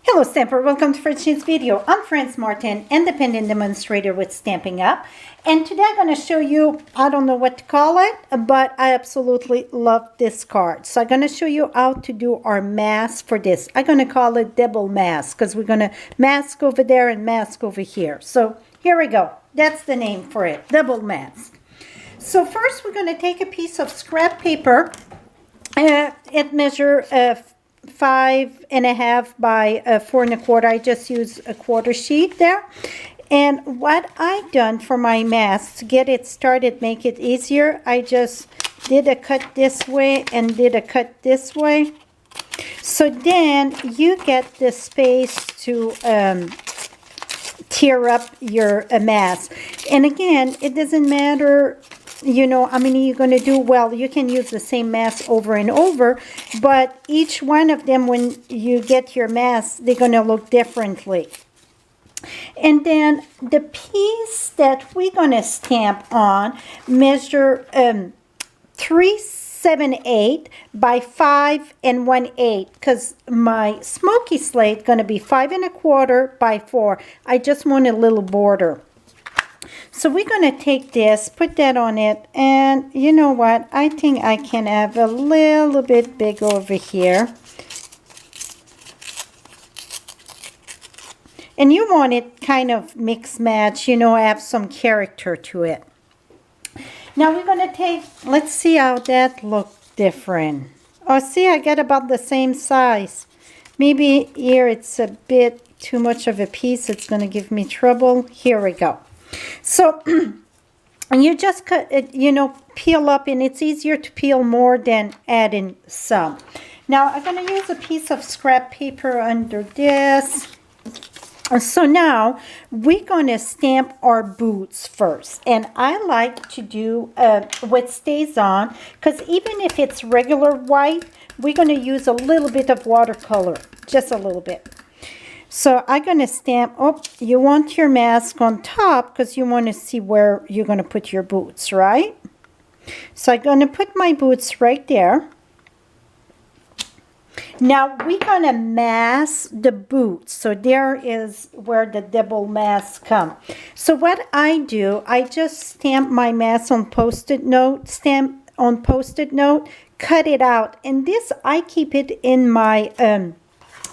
Hello Stamper, welcome to Frenchie's video. I'm Franz Martin, independent demonstrator with Stampin' Up. And today I'm going to show you, I don't know what to call it, but I absolutely love this card. So I'm going to show you how to do our mask for this. I'm going to call it double mask because we're going to mask over there and mask over here. So here we go. That's the name for it, double mask. So first we're going to take a piece of scrap paper. It measures 5.5 by 4.25. I just use a quarter sheet there. And what I done for my mask to get it started, make it easier, I just did a cut this way and did a cut this way. So then you get the space to tear up your mask. And again, it doesn't matter, you know, how many you're going to do. Well, you can use the same mask over and over, but each one of them, when you get your mask, they're going to look differently. And then the piece that we're going to stamp on measure 3/7/8 by 5 1/8, because my smoky slate going to be 5 1/4 by 4. I just want a little border. So we're going to take this, put that on it, and you know what? I think I can have a little bit big over here. And you want it kind of mix match, you know, have some character to it. Now we're going to take, let's see how that looks different. Oh, see, I got about the same size. Maybe here it's a bit too much of a piece. It's going to give me trouble. Here we go. So, and you just cut it, you know, peel up, and it's easier to peel more than adding some. Now, I'm going to use a piece of scrap paper under this. So now, we're going to stamp our boots first. And I like to do what stays on, because even if it's regular white, we're going to use a little bit of watercolor, just a little bit. So I'm going to stamp, oh, you want your mask on top because you want to see where you're going to put your boots, right? So I'm going to put my boots right there. Now we're going to mask the boots. So there is where the double mask come. So what I do, I just stamp my mask on Post-it note, cut it out. And this, I keep it in my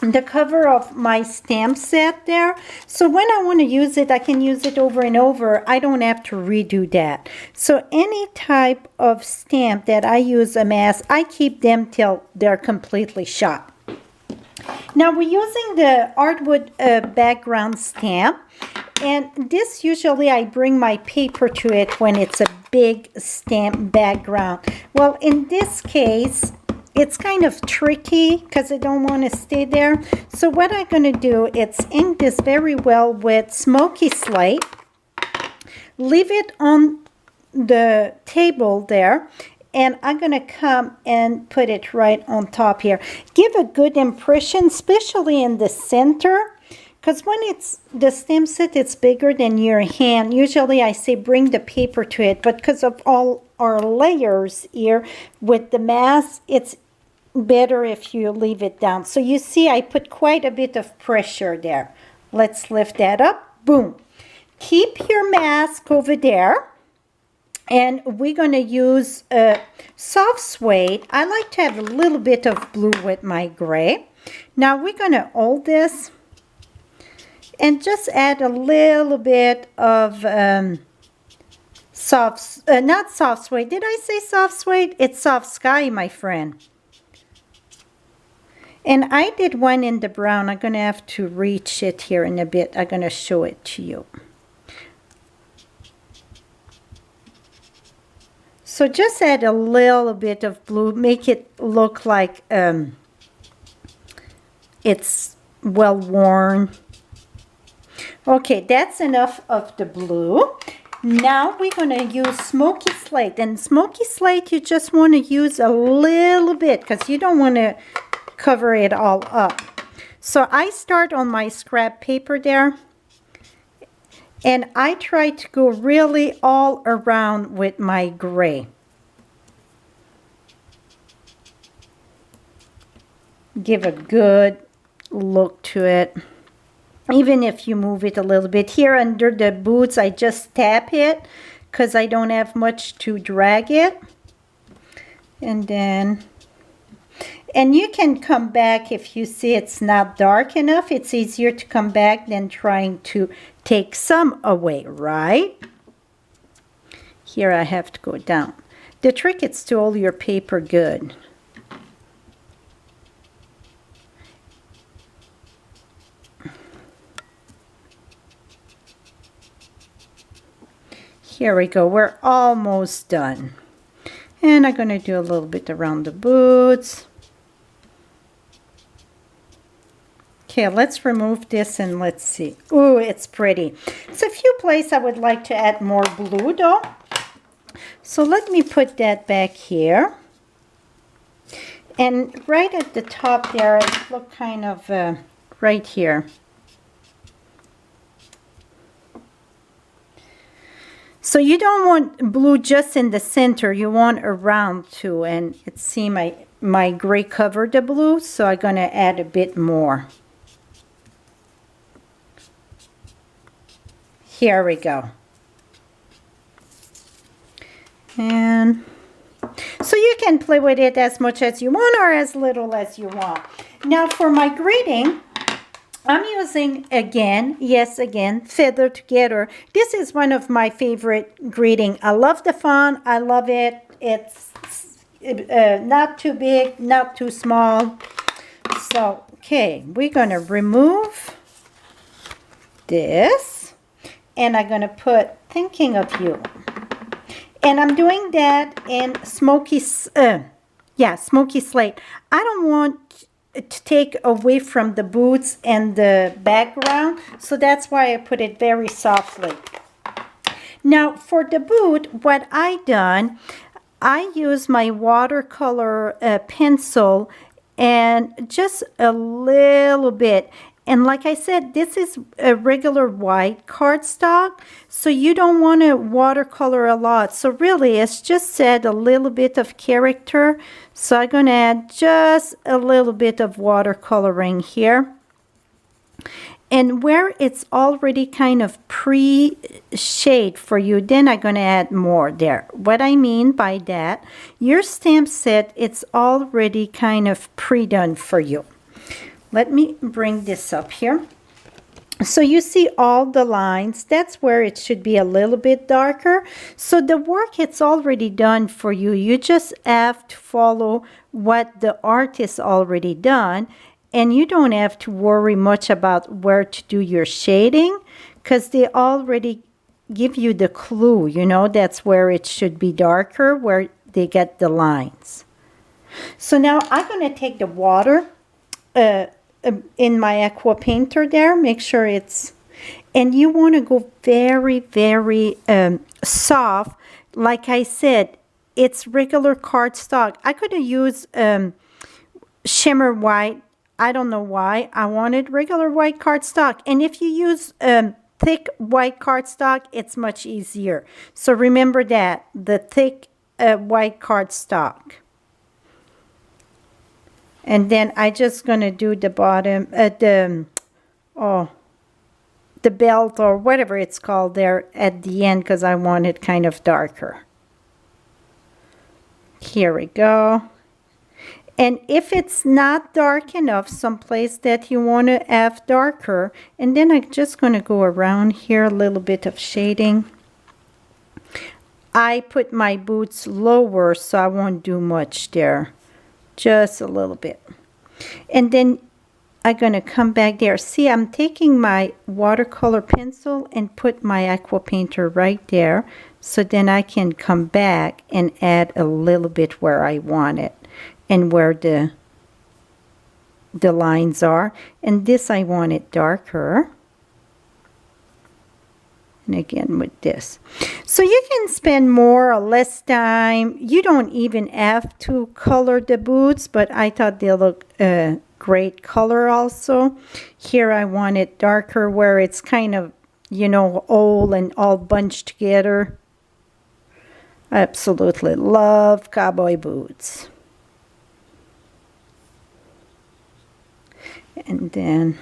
the cover of my stamp set there. So when I want to use it, I can use it over and over. I don't have to redo that. So any type of stamp that I use a mask, I keep them till they're completely shot. Now we're using the hardwood background stamp. And this usually I bring my paper to it when it's a big stamp background. Well, in this case, it's kind of tricky because I don't want to stay there. So what I'm going to do is ink this very well with smoky slate. Leave it on the table there. And I'm going to come and put it right on top here. Give a good impression, especially in the center. Because when it's the stamp set, it's bigger than your hand. Usually I say bring the paper to it. But because of all our layers here with the mask, it's better if you leave it down. So you see I put quite a bit of pressure there. Let's lift that up. Boom. Keep your mask over there. And we're going to use soft suede. I like to have a little bit of blue with my gray. Now we're going to hold this and just add a little bit of not soft suede. Did I say soft suede? It's soft sky, my friend. And I did one in the brown. I'm going to have to reach it here in a bit. I'm going to show it to you. So just add a little bit of blue. Make it look like it's well worn. Okay, that's enough of the blue. Now we're going to use smoky slate. And smoky slate, you just want to use a little bit because you don't want to cover it all up. So I start on my scrap paper there. And I try to go really all around with my gray. Give a good look to it. Even if you move it a little bit. Here under the boots, I just tap it because I don't have much to drag it. And then, and you can come back if you see it's not dark enough. It's easier to come back than trying to take some away, right? Here I have to go down. The trick is to hold your paper good. Here we go, we're almost done. And I'm going to do a little bit around the boots. Okay, let's remove this and let's see. Ooh, it's pretty. It's a few places I would like to add more blue though. So let me put that back here. And right at the top there, it look kind of right here. So you don't want blue just in the center, you want around too. And it see my gray covered the blue, so I'm gonna add a bit more. Here we go. And so you can play with it as much as you want or as little as you want. Now for my grading, I'm using again, yes again, Feather Together. This is one of my favorite grading. I love the font, I love it. It's not too big, not too small. So, okay, we're gonna remove this. And I'm going to put Thinking of You. And I'm doing that in smoky slate. I don't want to take away from the boots and the background, so that's why I put it very softly. Now for the boot, what I done, I use my watercolor pencil and just a little bit. And like I said, this is a regular white cardstock, so you don't want to watercolor a lot. So really, it's just add a little bit of character. So I'm going to add just a little bit of watercoloring here. And where it's already kind of pre-shade for you, then I'm going to add more there. What I mean by that, your stamp set, it's already kind of pre-done for you. Let me bring this up here. So you see all the lines. That's where it should be a little bit darker. So the work, it's already done for you. You just have to follow what the artist already done. And you don't have to worry much about where to do your shading, because they already give you the clue. You know, that's where it should be darker, where they get the lines. So now I'm going to take the water in my aqua painter there, make sure it's, and you want to go very, very soft. Like I said, it's regular cardstock. I could have used shimmer white. I don't know why. I wanted regular white cardstock. And if you use thick white cardstock, it's much easier. So remember that, the thick white cardstock. And then I just gonna do the bottom, the belt or whatever it's called there at the end, because I want it kind of darker. Here we go. And if it's not dark enough, someplace that you want to have darker, and then I'm just going to go around here, a little bit of shading. I put my boots lower, so I won't do much there. Just a little bit. And then I'm going to come back there. See, I'm taking my watercolor pencil and put my aqua painter right there. So then I can come back and add a little bit where I want it and where the lines are. And this I want it darker. And again with this. So you can spend more or less time. You don't even have to color the boots, but I thought they look great color also. Here I want it darker where it's kind of, you know, old and all bunched together. I absolutely love cowboy boots. And then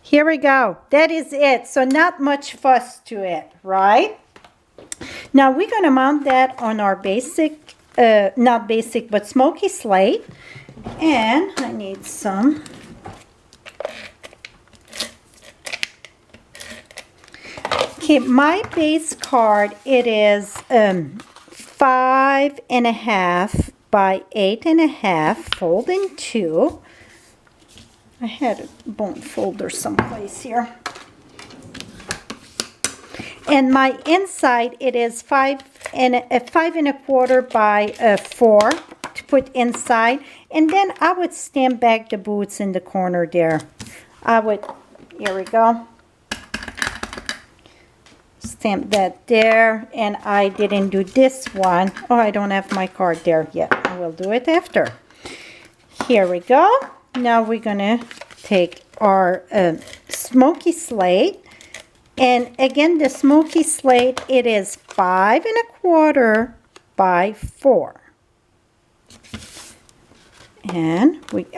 here we go. That is it. So not much fuss to it, right? Now we're going to mount that on our basic, not basic, but smoky slate. And I need some. Okay, my base card, it is 5.5 by 8.5, fold in 2. I had a bone folder someplace here. And my inside, it is 5.25 by 4 to put inside. And then I would stamp back the boots in the corner there. Here we go. Stamp that there. And I didn't do this one. Oh, I don't have my card there yet. I will do it after. Here we go. Now we're gonna take our smoky slate, and again the smoky slate, it is 5.25 by 4. And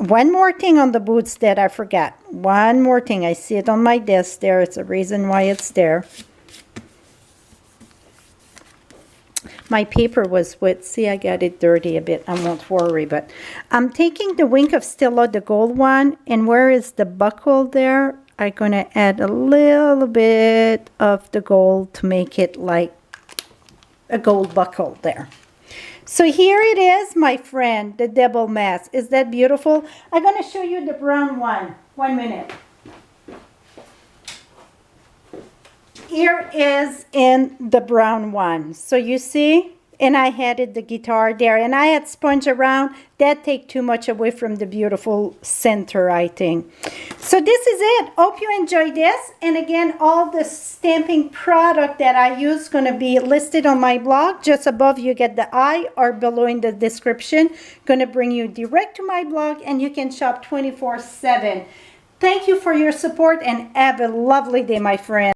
one more thing on the boots that I forgot. One more thing. I see it on my desk there. It's a reason why it's there. My paper was wet. See, I got it dirty a bit. I won't worry, but I'm taking the Wink of Stella, the gold one, and where is the buckle there? I'm going to add a little bit of the gold to make it like a gold buckle there. So here it is, my friend, the double mask. Is that beautiful? I'm going to show you the brown one. 1 minute. Here is in the brown one. So you see, and I added the guitar there, and I had sponge around. That take too much away from the beautiful center, I think. So this is it. Hope you enjoyed this. And again, all the stamping product that I use going to be listed on my blog. Just above you get the I, or below in the description. Going to bring you direct to my blog, and you can shop 24/7. Thank you for your support, and have a lovely day, my friend.